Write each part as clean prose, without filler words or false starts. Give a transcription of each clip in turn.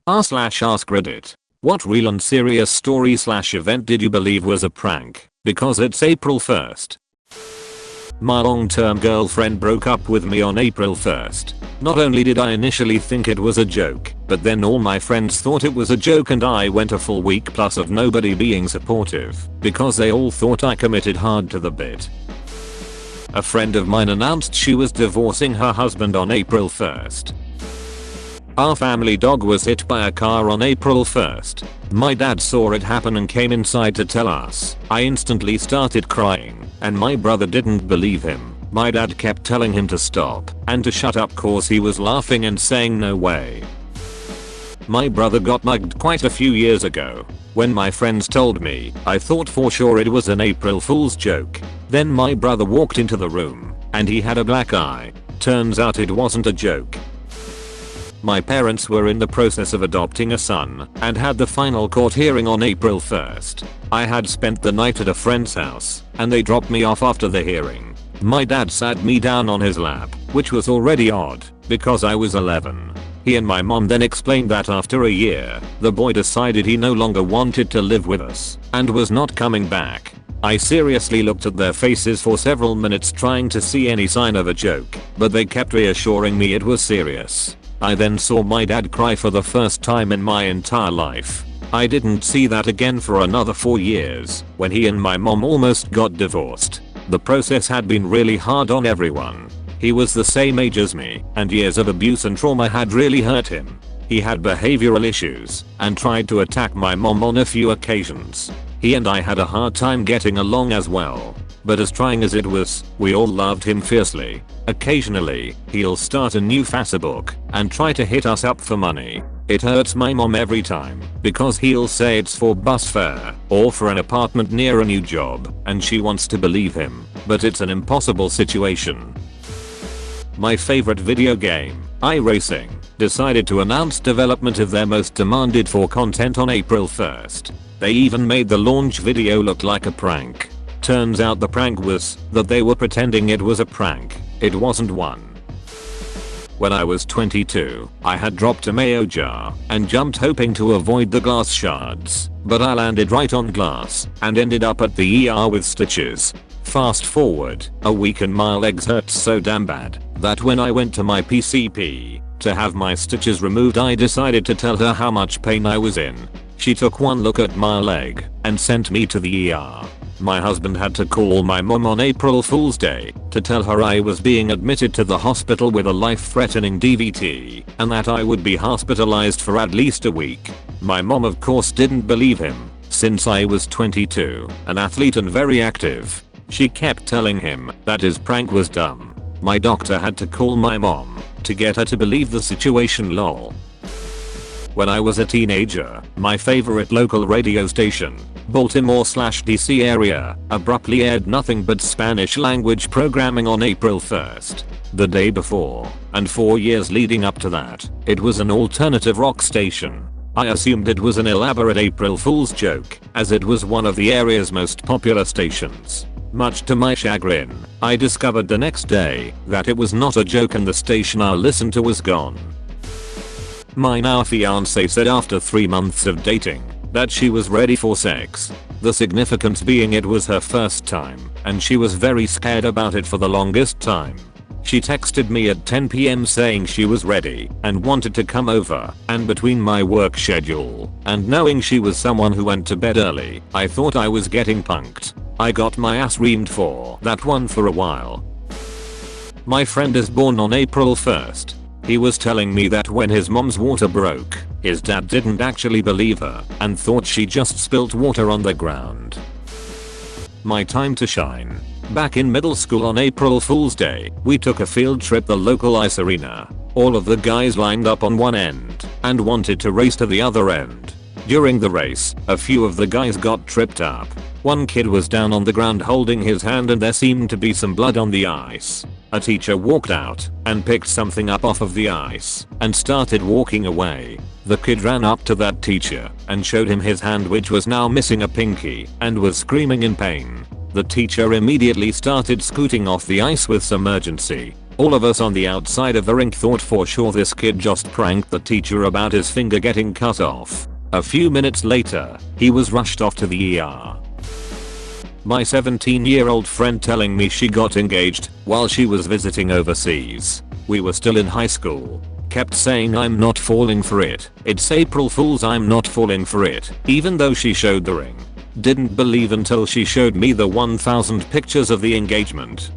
r/AskReddit. What real and serious story/event did you believe was a prank? Because it's April 1st. My long-term girlfriend broke up with me on April 1st. Not only did I initially think it was a joke, but then all my friends thought it was a joke and I went a full week plus of nobody being supportive because they all thought I committed hard to the bit. A friend of mine announced she was divorcing her husband on April 1st. Our family dog was hit by a car on April 1st. My dad saw it happen and came inside to tell us. I instantly started crying, and my brother didn't believe him. My dad kept telling him to stop and to shut up cause he was laughing and saying no way. My brother got mugged quite a few years ago. When my friends told me, I thought for sure it was an April Fool's joke. Then my brother walked into the room, and he had a black eye. Turns out it wasn't a joke. My parents were in the process of adopting a son and had the final court hearing on April 1st. I had spent the night at a friend's house and they dropped me off after the hearing. My dad sat me down on his lap, which was already odd because I was 11. He and my mom then explained that after a year, the boy decided he no longer wanted to live with us and was not coming back. I seriously looked at their faces for several minutes trying to see any sign of a joke, but they kept reassuring me it was serious. I then saw my dad cry for the first time in my entire life. I didn't see that again for another 4 years, when he and my mom almost got divorced. The process had been really hard on everyone. He was the same age as me, and years of abuse and trauma had really hurt him. He had behavioral issues, and tried to attack my mom on a few occasions. He and I had a hard time getting along as well. But as trying as it was, we all loved him fiercely. Occasionally, he'll start a new Facebook and try to hit us up for money. It hurts my mom every time because he'll say it's for bus fare or for an apartment near a new job and she wants to believe him, but it's an impossible situation. My favorite video game, iRacing, decided to announce development of their most demanded for content on April 1st. They even made the launch video look like a prank. Turns out the prank was that they were pretending it was a prank. It wasn't one. When I was 22, I had dropped a mayo jar and jumped hoping to avoid the glass shards, but I landed right on glass and ended up at the ER with stitches. Fast forward a week and my legs hurt so damn bad that when I went to my PCP to have my stitches removed I decided to tell her how much pain I was in. She took one look at my leg and sent me to the ER. My husband had to call my mom on April Fool's Day to tell her I was being admitted to the hospital with a life-threatening DVT and that I would be hospitalized for at least a week. My mom of course didn't believe him, since I was 22, an athlete and very active. She kept telling him that his prank was dumb. My doctor had to call my mom to get her to believe the situation lol. When I was a teenager, my favorite local radio station, Baltimore/DC area, abruptly aired nothing but Spanish language programming on April 1st. The day before, and 4 years leading up to that, it was an alternative rock station. I assumed it was an elaborate April Fool's joke, as it was one of the area's most popular stations. Much to my chagrin, I discovered the next day that it was not a joke and the station I listened to was gone. My now fiancée said after 3 months of dating that she was ready for sex. The significance being it was her first time and she was very scared about it for the longest time. She texted me at 10 PM saying she was ready and wanted to come over, and between my work schedule and knowing she was someone who went to bed early, I thought I was getting punked. I got my ass reamed for that one for a while. My friend is born on April 1st. He was telling me that when his mom's water broke, his dad didn't actually believe her and thought she just spilt water on the ground. My time to shine. Back in middle school on April Fool's Day, we took a field trip to the local ice arena. All of the guys lined up on one end and wanted to race to the other end. During the race, a few of the guys got tripped up. One kid was down on the ground holding his hand and there seemed to be some blood on the ice. A teacher walked out and picked something up off of the ice and started walking away. The kid ran up to that teacher and showed him his hand, which was now missing a pinky, and was screaming in pain. The teacher immediately started scooting off the ice with some urgency. All of us on the outside of the rink thought for sure this kid just pranked the teacher about his finger getting cut off. A few minutes later, he was rushed off to the ER. My 17-year-old friend telling me she got engaged while she was visiting overseas. We were still in high school. Kept saying I'm not falling for it. It's April Fool's, I'm not falling for it. Even though she showed the ring. Didn't believe until she showed me the 1000 pictures of the engagement.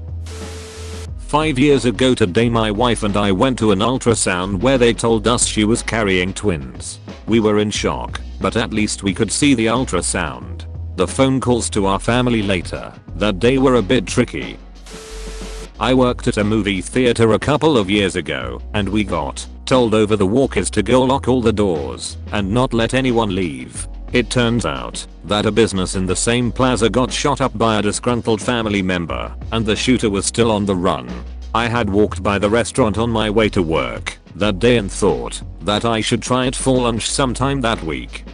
5 years ago today my wife and I went to an ultrasound where they told us she was carrying twins. We were in shock, but at least we could see the ultrasound. The phone calls to our family later that day were a bit tricky. I worked at a movie theater a couple of years ago and we got told over the walkers to go lock all the doors and not let anyone leave. It turns out that a business in the same plaza got shot up by a disgruntled family member and the shooter was still on the run. I had walked by the restaurant on my way to work that day and thought that I should try it for lunch sometime that week.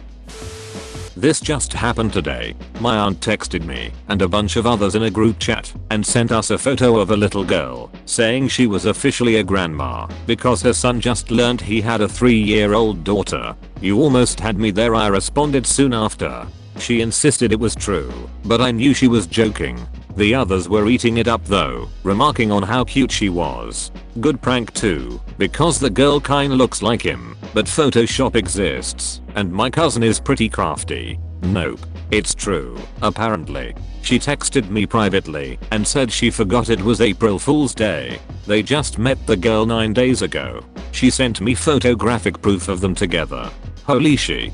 This just happened today. My aunt texted me and a bunch of others in a group chat and sent us a photo of a little girl saying she was officially a grandma because her son just learned he had a 3-year-old daughter. You almost had me there, I responded soon after. She insisted it was true, but I knew she was joking. The others were eating it up though, remarking on how cute she was. Good prank too, because the girl kinda looks like him, but Photoshop exists, and my cousin is pretty crafty. Nope. It's true, apparently. She texted me privately and said she forgot it was April Fool's Day. They just met the girl 9 days ago. She sent me photographic proof of them together. Holy she.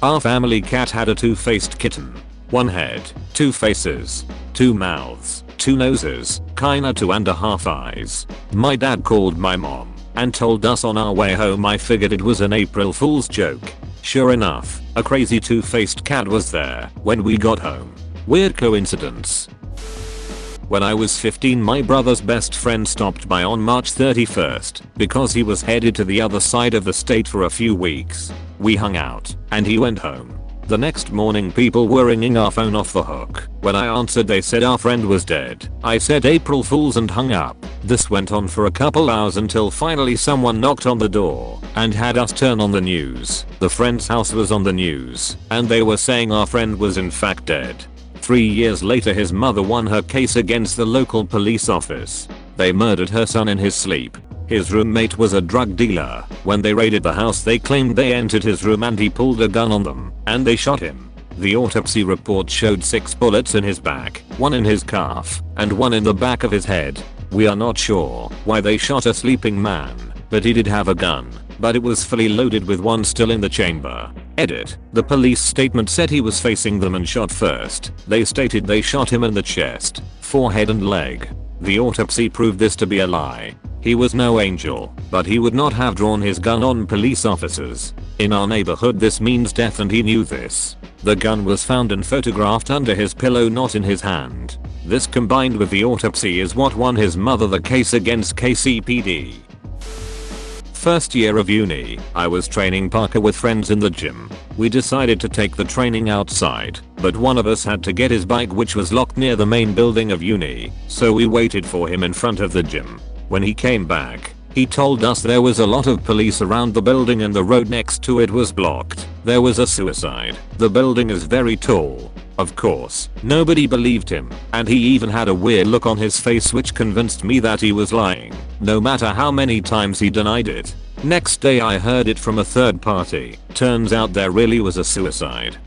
Our family cat had a two-faced kitten. 1 head, 2 faces, 2 mouths, 2 noses, kinda 2.5 eyes. My dad called my mom and told us on our way home. I figured it was an April Fool's joke. Sure enough, a crazy two-faced cat was there when we got home. Weird coincidence. When I was 15 my brother's best friend stopped by on March 31st because he was headed to the other side of the state for a few weeks. We hung out and he went home. The next morning people were ringing our phone off the hook. When I answered they said our friend was dead. I said April Fools and hung up. This went on for a couple hours until finally someone knocked on the door and had us turn on the news. The friend's house was on the news and they were saying our friend was in fact dead. 3 years later his mother won her case against the local police office. They murdered her son in his sleep. His roommate was a drug dealer. When they raided the house they claimed they entered his room and he pulled a gun on them and they shot him. The autopsy report showed 6 bullets in his back, 1 in his calf, and 1 in the back of his head. We are not sure why they shot a sleeping man, but he did have a gun, but it was fully loaded with 1 still in the chamber. Edit. The police statement said he was facing them and shot first. They stated they shot him in the chest, forehead and leg. The autopsy proved this to be a lie. He was no angel, but he would not have drawn his gun on police officers. In our neighborhood this means death and he knew this. The gun was found and photographed under his pillow, not in his hand. This combined with the autopsy is what won his mother the case against KCPD. First year of uni, I was training Parker with friends in the gym. We decided to take the training outside, but one of us had to get his bike which was locked near the main building of uni, so we waited for him in front of the gym. When he came back, he told us there was a lot of police around the building and the road next to it was blocked. There was a suicide. The building is very tall. Of course, nobody believed him, and he even had a weird look on his face which convinced me that he was lying, no matter how many times he denied it. Next day I heard it from a third party. Turns out there really was a suicide.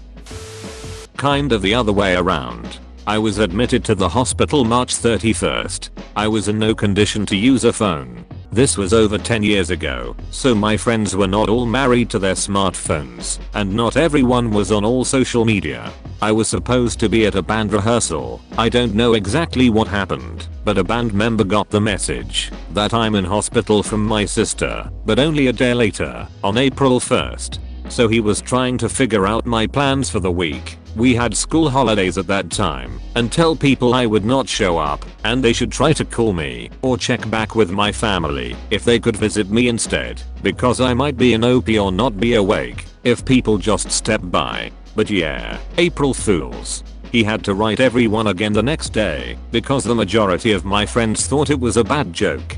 Kind of the other way around. I was admitted to the hospital March 31st. I was in no condition to use a phone. This was over 10 years ago, so my friends were not all married to their smartphones, and not everyone was on all social media. I was supposed to be at a band rehearsal. I don't know exactly what happened, but a band member got the message that I'm in hospital from my sister, but only a day later, on April 1st. So he was trying to figure out my plans for the week. We had school holidays at that time, and tell people I would not show up and they should try to call me or check back with my family if they could visit me instead, because I might be in OP or not be awake if people just step by. But yeah, April Fools. He had to write everyone again the next day because the majority of my friends thought it was a bad joke.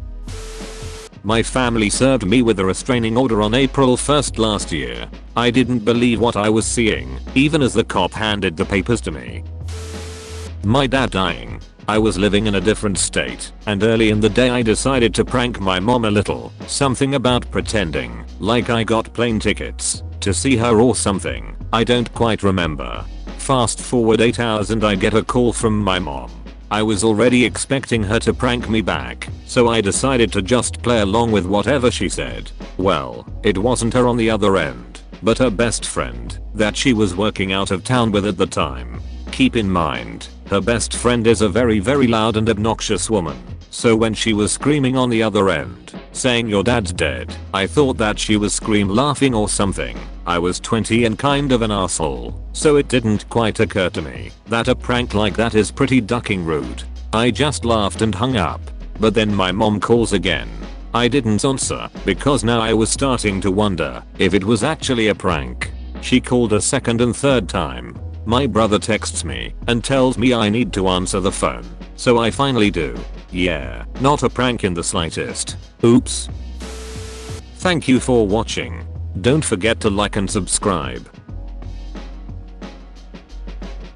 My family served me with a restraining order on April 1st last year. I didn't believe what I was seeing, even as the cop handed the papers to me. My dad dying. I was living in a different state, and early in the day I decided to prank my mom a little. Something about pretending like I got plane tickets to see her or something. I don't quite remember. Fast forward 8 hours and I get a call from my mom. I was already expecting her to prank me back, so I decided to just play along with whatever she said. Well, it wasn't her on the other end, but her best friend that she was working out of town with at the time. Keep in mind, her best friend is a very loud and obnoxious woman. So when she was screaming on the other end, saying your dad's dead, I thought that she was scream laughing or something. I was 20 and kind of an asshole, so it didn't quite occur to me that a prank like that is pretty ducking rude. I just laughed and hung up. But then my mom calls again. I didn't answer because now I was starting to wonder if it was actually a prank. She called a second and third time. My brother texts me and tells me I need to answer the phone, so I finally do. Yeah, not a prank in the slightest. Oops. Thank you for watching. Don't forget to like and subscribe.